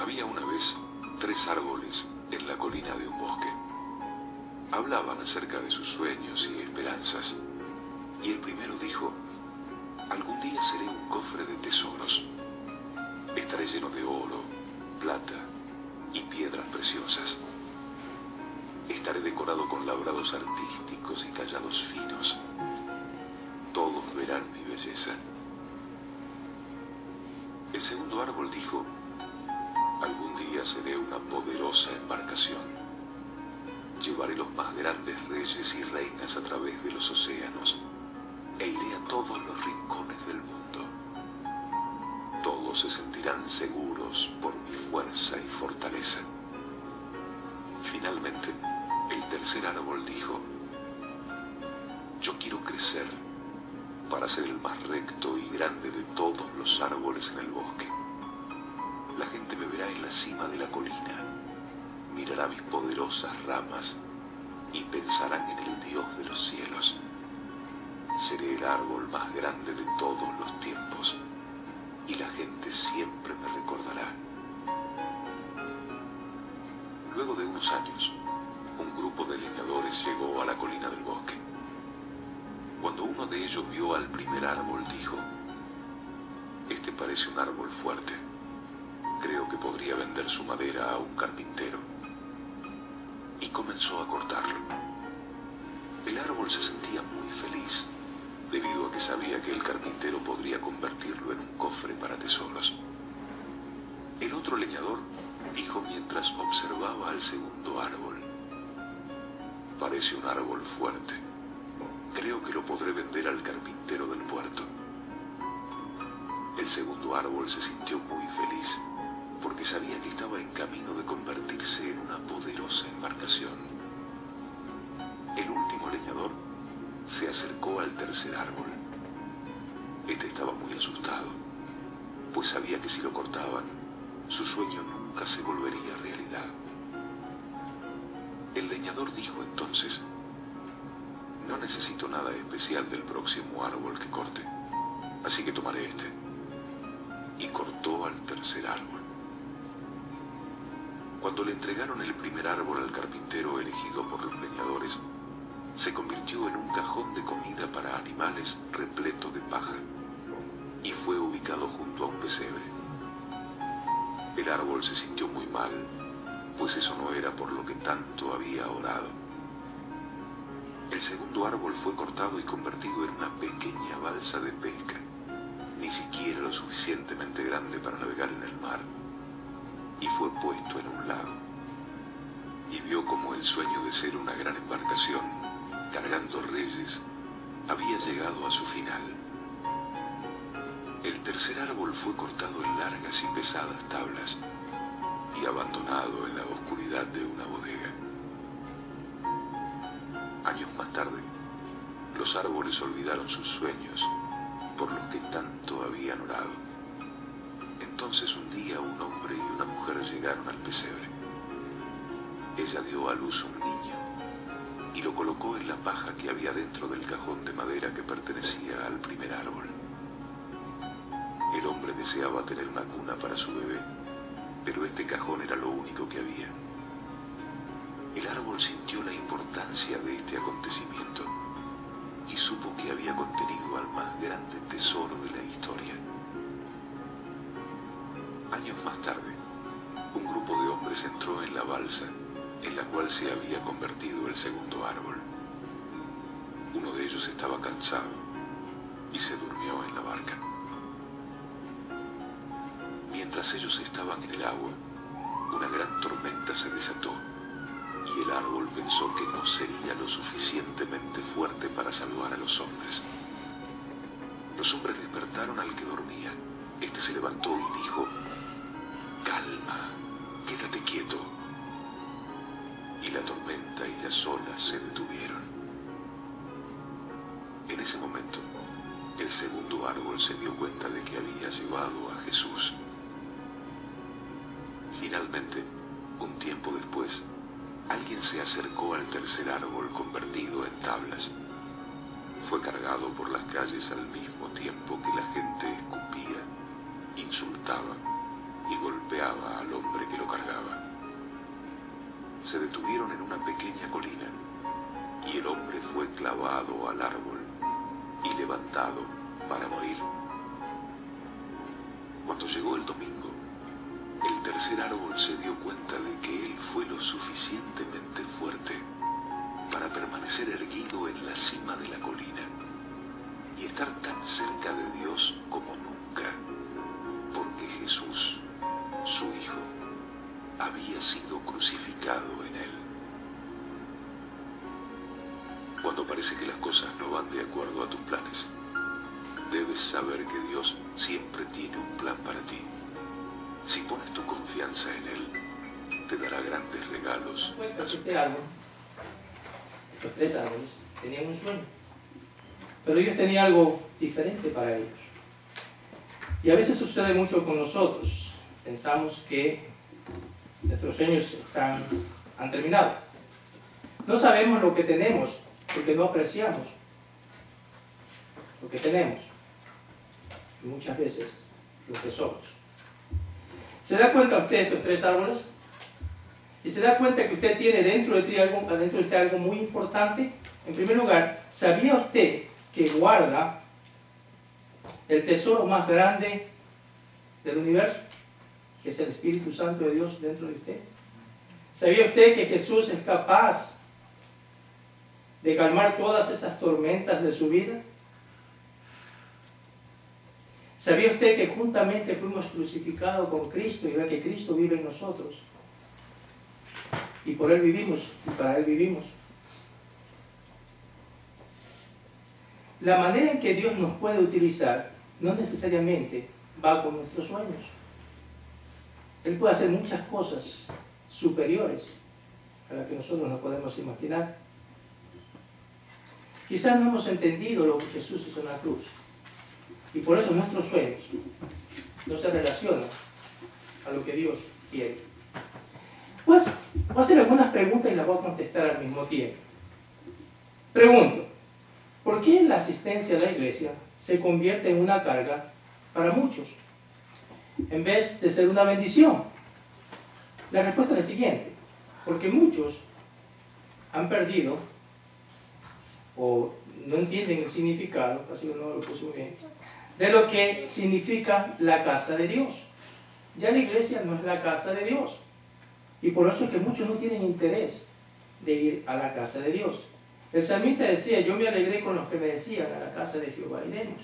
Había una vez 3 árboles en la colina de un bosque. Hablaban acerca de sus sueños y esperanzas, y el primero dijo: algún día seré un cofre de tesoros. Estaré lleno de oro, plata y piedras preciosas. Estaré decorado con labrados artísticos y tallados finos. Todos verán mi belleza. El segundo árbol dijo: algún día seré una poderosa embarcación. Llevaré los más grandes reyes y reinas a través de los océanos e iré a todos los rincones del mundo. Todos se sentirán seguros por mi fuerza y fortaleza. Finalmente, el tercer árbol dijo: yo quiero crecer para ser el más recto y grande de todos los árboles en el bosque. La gente me verá en la cima de la colina, mirará mis poderosas ramas y pensarán en el Dios de los cielos. Seré el árbol más grande de todos los tiempos y la gente siempre me recordará. Luego de unos años, un grupo de leñadores llegó a la colina del bosque. Cuando uno de ellos vio al primer árbol, dijo: este parece un árbol fuerte. Creo que podría vender su madera a un carpintero. Y comenzó a cortarlo. El árbol se sentía muy feliz, debido a que sabía que el carpintero podría convertirlo en un cofre para tesoros. El otro leñador dijo mientras observaba al segundo árbol: parece un árbol fuerte. Creo que lo podré vender al carpintero del puerto. El segundo árbol se sintió muy feliz, porque sabía que estaba en camino de convertirse en una poderosa embarcación. El último leñador se acercó al tercer árbol. Este estaba muy asustado, pues sabía que si lo cortaban, su sueño nunca se volvería realidad. El leñador dijo entonces: no necesito nada especial del próximo árbol que corte, así que tomaré este. Y cortó al tercer árbol. Cuando le entregaron el primer árbol al carpintero elegido por los leñadores, se convirtió en un cajón de comida para animales repleto de paja y fue ubicado junto a un pesebre. El árbol se sintió muy mal, pues eso no era por lo que tanto había orado. El segundo árbol fue cortado y convertido en una pequeña balsa de pesca, ni siquiera lo suficientemente grande para navegar en el mar, y fue puesto en un lago. Y vio cómo el sueño de ser una gran embarcación, cargando reyes, había llegado a su final. El tercer árbol fue cortado en largas y pesadas tablas y abandonado en la oscuridad de una bodega. Años más tarde, los árboles olvidaron sus sueños por los que tanto habían orado. Entonces un día un hombre y una mujer llegaron al pesebre. Ella dio a luz un niño y lo colocó en la paja que había dentro del cajón de madera que pertenecía al primer árbol. El hombre deseaba tener una cuna para su bebé, pero este cajón era lo único que había. El árbol sintió la importancia de este acontecimiento y supo que había contenido al más grande tesoro de la historia. Años más tarde, un grupo de hombres entró en la balsa en la cual se había convertido el segundo árbol. Uno de ellos estaba cansado y se durmió en la barca. Mientras ellos estaban en el agua, una gran tormenta se desató y el árbol pensó que no sería lo suficientemente fuerte para salvar a los hombres. Los hombres despertaron al que dormía. Este se levantó y dijo: calma, quédate quieto. Y la tormenta y las olas se detuvieron. En ese momento, el segundo árbol se dio cuenta de que había llevado a Jesús. Finalmente, un tiempo después, alguien se acercó al tercer árbol convertido en tablas. Fue cargado por las calles al mismo tiempo que la gente escupía, insultaba y golpeaba al hombre que lo cargaba. Se detuvieron en una pequeña colina y el hombre fue clavado al árbol y levantado para morir. Cuando llegó el domingo, el tercer árbol se dio cuenta de que él fue lo suficientemente fuerte para permanecer erguido en la cima de la colina y estar tan cerca de Dios como nunca, porque Jesús, su Hijo, había sido crucificado en él. Cuando parece que las cosas no van de acuerdo a tus planes, debes saber que Dios siempre tiene un plan para ti. Si pones tu confianza en Él, te dará grandes regalos. Este árbol, los tres árboles, tenían un sueño. Pero Dios tenía algo diferente para ellos. Y a veces sucede mucho con nosotros. Pensamos que nuestros sueños han terminado. No sabemos lo que tenemos porque no apreciamos lo que tenemos. Y muchas veces lo que somos. ¿Se da cuenta usted de estos tres árboles? Y se da cuenta que usted tiene dentro de usted algo muy importante. En primer lugar, ¿sabía usted que guarda el tesoro más grande del universo, que es el Espíritu Santo de Dios dentro de usted? ¿Sabía usted que Jesús es capaz de calmar todas esas tormentas de su vida? ¿Sabía usted que juntamente fuimos crucificados con Cristo y que Cristo vive en nosotros? Y por Él vivimos y para Él vivimos. La manera en que Dios nos puede utilizar no necesariamente va con nuestros sueños. Él puede hacer muchas cosas superiores a las que nosotros no podemos imaginar. Quizás no hemos entendido lo que Jesús hizo en la cruz. Y por eso nuestros sueños no se relacionan a lo que Dios quiere. Pues voy a hacer algunas preguntas y las voy a contestar al mismo tiempo. Pregunto, ¿por qué la asistencia a la iglesia se convierte en una carga para muchos, en vez de ser una bendición? La respuesta es la siguiente: porque muchos han perdido o no entienden el significado, así que no lo puse muy bien, de lo que significa la casa de Dios. Ya la iglesia no es la casa de Dios. Y por eso es que muchos no tienen interés de ir a la casa de Dios. El salmista decía: yo me alegré con los que me decían, a la casa de Jehová iremos.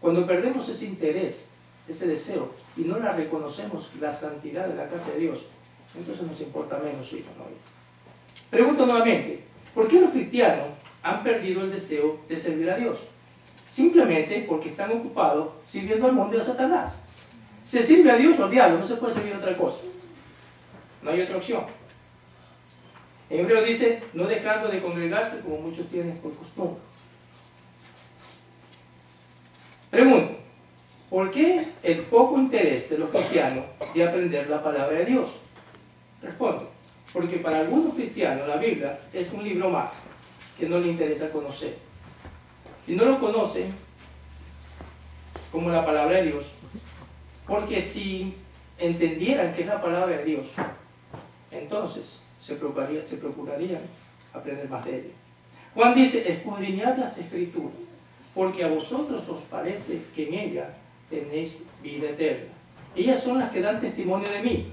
Cuando perdemos ese interés, ese deseo, y no la reconocemos, la santidad de la casa de Dios, entonces nos importa menos ir o no ir. Pregunto nuevamente, ¿por qué los cristianos han perdido el deseo de servir a Dios? Simplemente porque están ocupados sirviendo al mundo y a Satanás. Se sirve a Dios o al diablo, no se puede servir a otra cosa. No hay otra opción. En hebreo dice, no dejando de congregarse como muchos tienen por costumbre. Pregunto, ¿por qué el poco interés de los cristianos de aprender la palabra de Dios? Respondo, porque para algunos cristianos la Biblia es un libro más que no le interesa conocer. Y no lo conocen como la palabra de Dios, porque si entendieran que es la palabra de Dios, entonces se procurarían aprender más de ella. Juan dice, escudriñad las Escrituras, porque a vosotros os parece que en ella tenéis vida eterna. Ellas son las que dan testimonio de mí.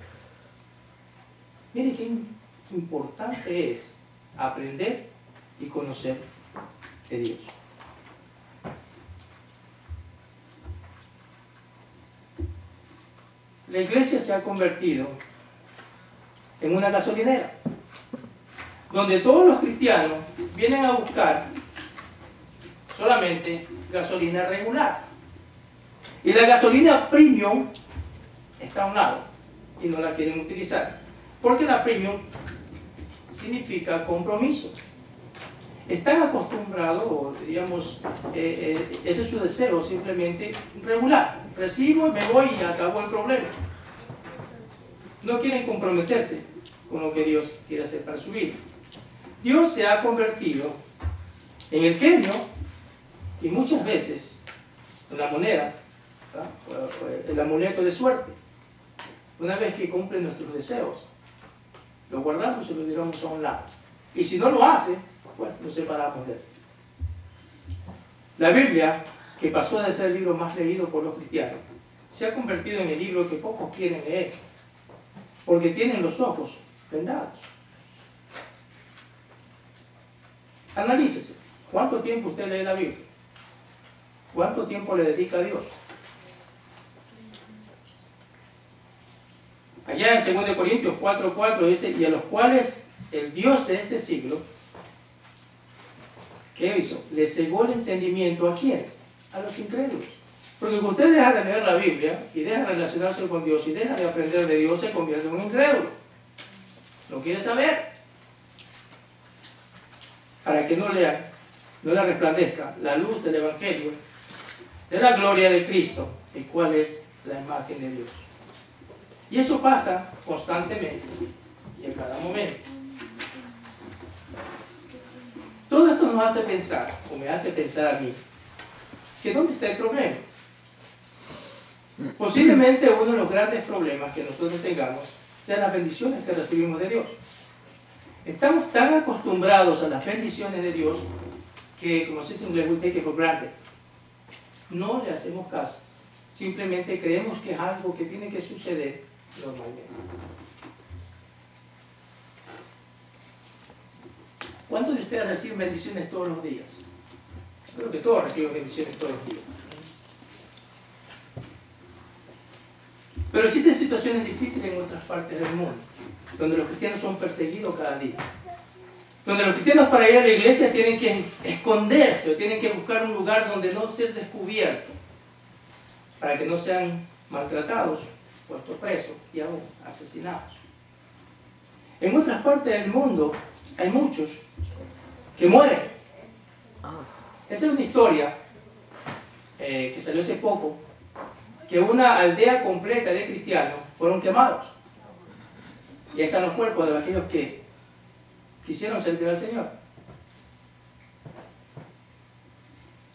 Mire qué importante es aprender y conocer de Dios. La iglesia se ha convertido en una gasolinera, donde todos los cristianos vienen a buscar solamente gasolina regular. Y la gasolina premium está a un lado y no la quieren utilizar, porque la premium significa compromiso. Están acostumbrados, o diríamos, ese es su deseo, simplemente regular. Recibo, me voy y acabó el problema. No quieren comprometerse con lo que Dios quiere hacer para su vida. Dios se ha convertido en el genio y muchas veces en la moneda, ¿verdad? El amuleto de suerte. una vez que cumple nuestros deseos. Lo guardamos y lo tiramos a un lado. Y si no lo hace, pues nos separamos de él. La Biblia, que pasó de ser el libro más leído por los cristianos, se ha convertido en el libro que pocos quieren leer, porque tienen los ojos vendados. Analícese. ¿Cuánto tiempo usted lee la Biblia? ¿Cuánto tiempo le dedica a Dios? Allá en 2 Corintios 4:4 dice, y a los cuales el Dios de este siglo, ¿qué hizo? Le cegó el entendimiento. ¿A quiénes? A los incrédulos. Porque cuando usted deja de leer la Biblia y deja de relacionarse con Dios y deja de aprender de Dios, se convierte en un incrédulo. No quiere saber. Para que no le resplandezca la luz del Evangelio, de la gloria de Cristo, el cual es la imagen de Dios. Y eso pasa constantemente y en cada momento. Todo esto nos hace pensar, o me hace pensar a mí, que ¿dónde está el problema? Posiblemente uno de los grandes problemas que nosotros tengamos sean las bendiciones que recibimos de Dios. Estamos tan acostumbrados a las bendiciones de Dios que, como se dice en inglés, we take it for granted. No le hacemos caso. Simplemente creemos que es algo que tiene que suceder normalmente. ¿Cuántos de ustedes reciben bendiciones todos los días? Creo que todos reciben bendiciones todos los días. Pero existen situaciones difíciles en otras partes del mundo, donde los cristianos son perseguidos cada día. Donde los cristianos para ir a la iglesia tienen que esconderse o tienen que buscar un lugar donde no ser descubiertos, para que no sean maltratados, puestos presos y aún asesinados. En otras partes del mundo hay muchos que mueren. Esa es una historia que salió hace poco, que una aldea completa de cristianos fueron quemados. Y ahí están los cuerpos de aquellos que quisieron servir al Señor.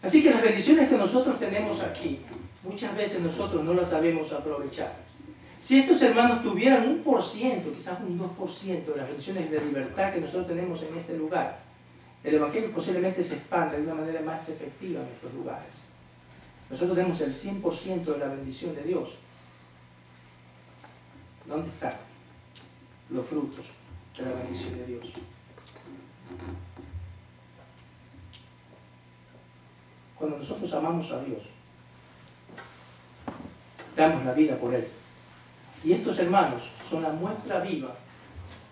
Así que las bendiciones que nosotros tenemos aquí, muchas veces nosotros no las sabemos aprovechar. Si estos hermanos tuvieran 1%, quizás un 2% de las bendiciones de libertad que nosotros tenemos en este lugar, el Evangelio posiblemente se expanda de una manera más efectiva en estos lugares. Nosotros tenemos el 100% de la bendición de Dios. ¿Dónde están los frutos de la bendición de Dios? Cuando nosotros amamos a Dios, damos la vida por Él. Y estos hermanos son la muestra viva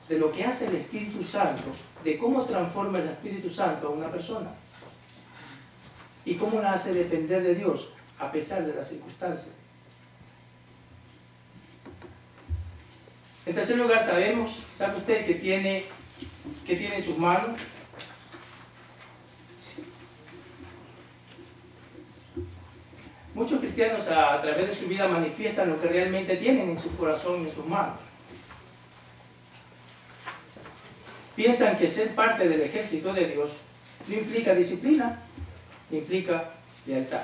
de lo que hace el Espíritu Santo, de cómo transforma el Espíritu Santo a una persona y cómo la hace depender de Dios a pesar de las circunstancias. En tercer lugar, ¿sabe usted que tiene en sus manos? Muchos cristianos a través de su vida manifiestan lo que realmente tienen en su corazón y en sus manos. Piensan que ser parte del ejército de Dios no implica disciplina, no implica lealtad.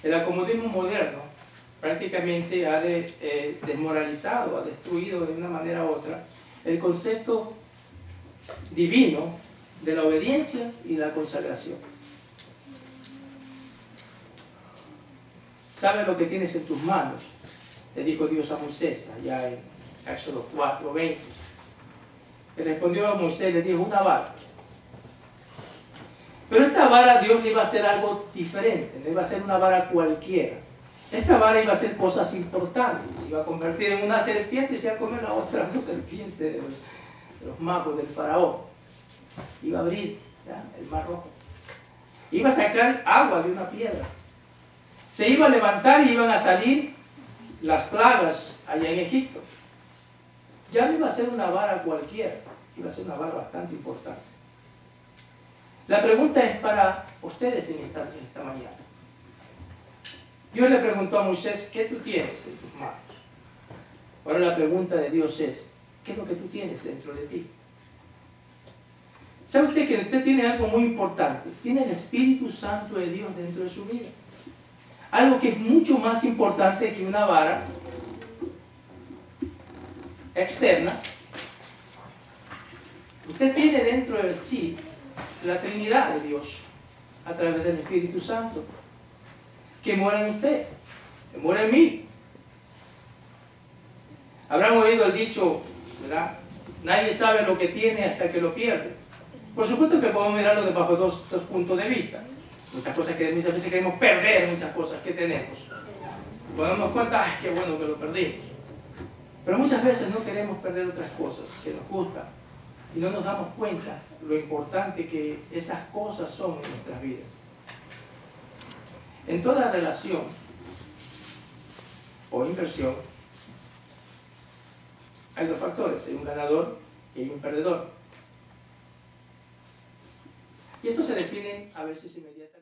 El acomodismo moderno prácticamente ha desmoralizado, ha destruido de una manera u otra el concepto divino de la obediencia y la consagración. ¿Sabes lo que tienes en tus manos?, le dijo Dios a Moisés allá en Éxodo 4:20. Le respondió a Moisés, le dijo, una vara. Pero esta vara Dios le iba a hacer algo diferente, no iba a ser una vara cualquiera. Esta vara iba a hacer cosas importantes, se iba a convertir en una serpiente y se iba a comer la otra serpiente de los magos del faraón. Iba a abrir el mar rojo. Iba a sacar agua de una piedra. Se iba a levantar y iban a salir las plagas allá en Egipto. Ya no iba a ser una vara cualquiera, iba a ser una vara bastante importante. La pregunta es para ustedes en esta mañana. Dios le preguntó a Moisés, ¿qué tú tienes en tus manos? Ahora la pregunta de Dios es, ¿qué es lo que tú tienes dentro de ti? ¿Sabe usted que usted tiene algo muy importante? Tiene el Espíritu Santo de Dios dentro de su vida. algo que es mucho más importante que una vara externa. Usted tiene dentro de sí la Trinidad de Dios a través del Espíritu Santo, que mora en usted, que mora en mí. Habrán oído el dicho, ¿verdad? Nadie sabe lo que tiene hasta que lo pierde. Por supuesto que podemos mirarlo de bajo dos puntos de vista. Muchas veces queremos perder muchas cosas que tenemos. Cuando nos damos cuenta, ¡ay, qué bueno que lo perdimos! Pero muchas veces no queremos perder otras cosas que nos gustan y no nos damos cuenta lo importante que esas cosas son en nuestras vidas. En toda relación o inversión hay dos factores, hay un ganador y hay un perdedor. Y esto se define a veces inmediatamente.